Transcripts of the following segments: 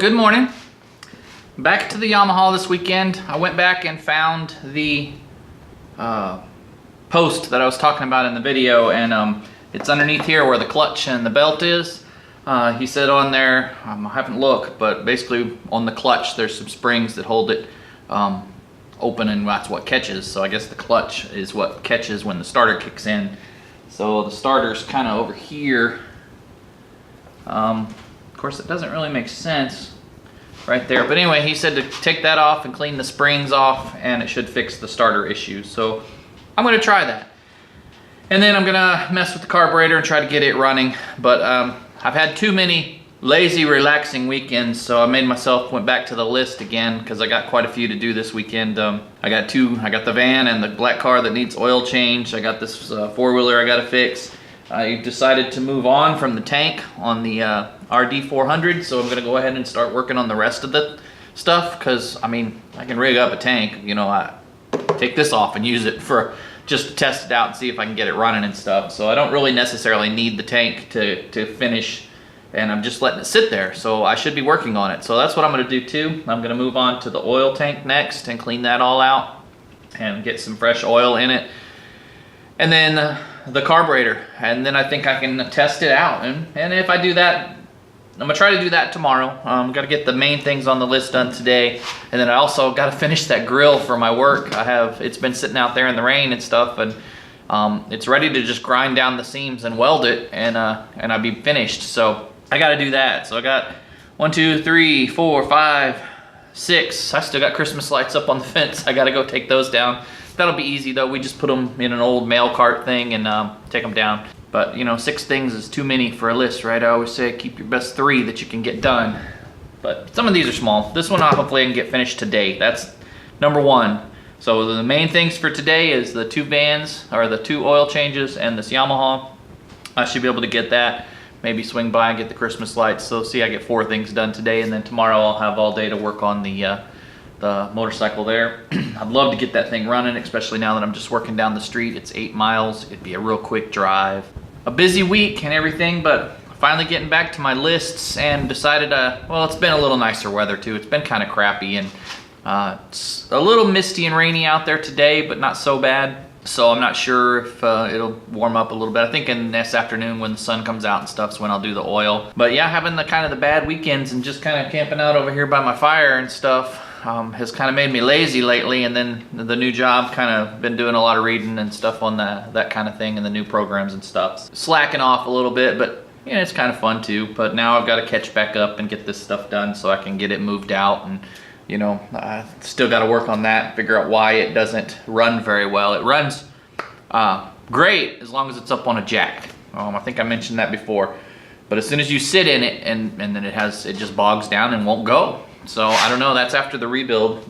good morning. Back to the Yamaha this weekend. I went back and found the post that I was talking about in the video, and it's underneath here where the clutch and the belt is. He said on there, I haven't looked, but basically on the clutch there's some springs that hold it open, and that's what catches. So I guess the clutch is what catches when the starter kicks in. So the starter's kind of over here. Of course it doesn't really make sense right there, but anyway, he said to take that off and clean the springs off, and it should fix the starter issues. So I'm going to try that, and then I'm gonna mess with the carburetor and try to get it running. But I've had too many lazy, relaxing weekends, so I went back to the list again because I got quite a few to do this weekend. I got the van and the black car that needs oil change. I got this four-wheeler I got to fix. I decided to move on from the tank on the RD400, so I'm gonna go ahead and start working on the rest of the stuff, because I mean, I can rig up a tank, you know, I take this off and use it for just to test it out and see if I can get it running and stuff. So I don't really necessarily need the tank to finish, and I'm just letting it sit there, so I should be working on it. So that's what I'm gonna do too. I'm gonna move on to the oil tank next and clean that all out and get some fresh oil in it, and then the carburetor, and then I think I can test it out. And if I do that, I'm gonna try to do that tomorrow. Gotta get the main things on the list done today, and then I also gotta finish that grill for my work. It's been sitting out there in the rain and stuff, and it's ready to just grind down the seams and weld it, and I'll be finished. So I gotta do that. So I got 1, 2, 3, 4, 5, 6. I still got Christmas lights up on the fence. I gotta go take those down. That'll be easy though. We just put them in an old mail cart thing and take them down. But you know, 6 things is too many for a list, right? I always say keep your best 3 that you can get done. But some of these are small. This one hopefully I can get finished today. That's number 1. So the main things for today is the 2 vans, or the 2 oil changes, and this Yamaha. I should be able to get that. Maybe swing by and get the Christmas lights. So see, I get 4 things done today, and then tomorrow I'll have all day to work on the motorcycle there. I'd love to get that thing running, especially now that I'm just working down the street. It's 8 miles. It'd be a real quick drive. A busy week and everything, but finally getting back to my lists, and decided well, it's been a little nicer weather too. It's been kind of crappy, and it's a little misty and rainy out there today, but not so bad. So I'm not sure if it'll warm up a little bit. I think in this afternoon when the sun comes out and stuff is when I'll do the oil. But yeah, having the kind of the bad weekends and just kind of camping out over here by my fire and stuff has kind of made me lazy lately. And then the new job, kind of been doing a lot of reading and stuff on that kind of thing, and the new programs and stuff. Slacking off a little bit, but yeah, it's kind of fun too. But now I've got to catch back up and get this stuff done so I can get it moved out. And you know, I still got to work on that, figure out why it doesn't run very well. It runs great as long as it's up on a jack. I think I mentioned that before. But as soon as you sit in it, and then it just bogs down and won't go. So I don't know, that's after the rebuild.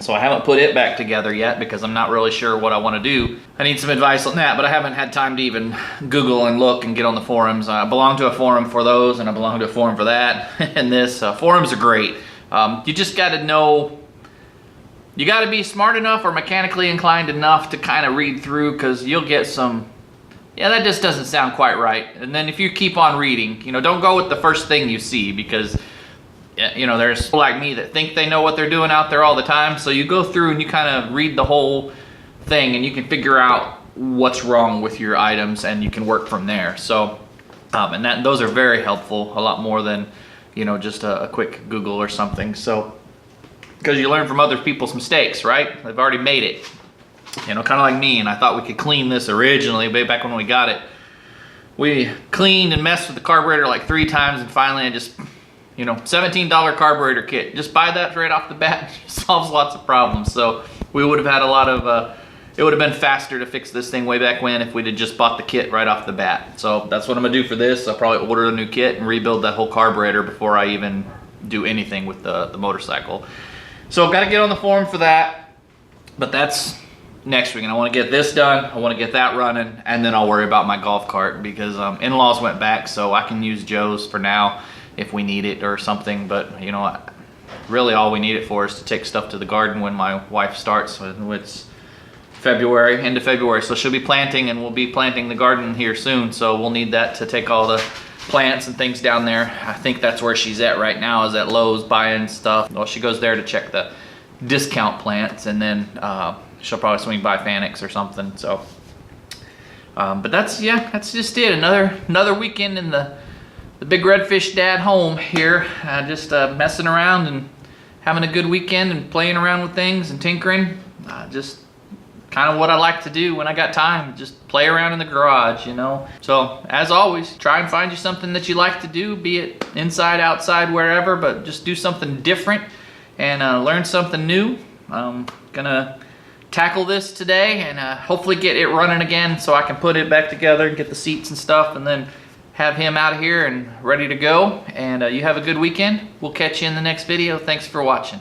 So I haven't put it back together yet because I'm not really sure what I want to do. I need some advice on that, but I haven't had time to even Google and look and get on the forums. I belong to a forum for those, and I belong to a forum for that. And this, forums are great. You just got to know, you got to be smart enough or mechanically inclined enough to kind of read through, because you'll get some, yeah, that just doesn't sound quite right. And then if you keep on reading, you know, don't go with the first thing you see, because you know, there's people like me that think they know what they're doing out there all the time. So you go through and you kind of read the whole thing, and you can figure out what's wrong with your items, and you can work from there. So and those are very helpful, a lot more than, you know, just a quick Google or something. So because you learn from other people's mistakes, right? They've already made it, you know, kind of like me. And I thought we could clean this originally way back when we got it. We cleaned and messed with the carburetor like 3 times, and finally I just, you know, $17 carburetor kit. Just buy that right off the bat. It solves lots of problems. So we would have had a lot of, it would have been faster to fix this thing way back when if we'd have just bought the kit right off the bat. So that's what I'm gonna do for this. I'll probably order a new kit and rebuild that whole carburetor before I even do anything with the motorcycle. So I've got to get on the forum for that, but that's next week. And I want to get this done. I want to get that running, and then I'll worry about my golf cart, because in-laws went back, so I can use Joe's for now if we need it or something. But you know, really all we need it for is to take stuff to the garden when my wife starts. It's February, end of February, so she'll be planting, and we'll be planting the garden here soon. So we'll need that to take all the plants and things down there. I think that's where she's at right now, is at Lowe's buying stuff. Well, she goes there to check the discount plants, and then she'll probably swing by Fanix or something. So, but that's just it. Another weekend in the Big Redfish Dad home here. Just messing around and having a good weekend and playing around with things and tinkering. Just kind of what I like to do when I got time, just play around in the garage, you know. So as always, try and find you something that you like to do, be it inside, outside, wherever, but just do something different and learn something new. I'm gonna tackle this today and hopefully get it running again so I can put it back together and get the seats and stuff, and then have him out of here and ready to go. And you have a good weekend. We'll catch you in the next video. Thanks for watching.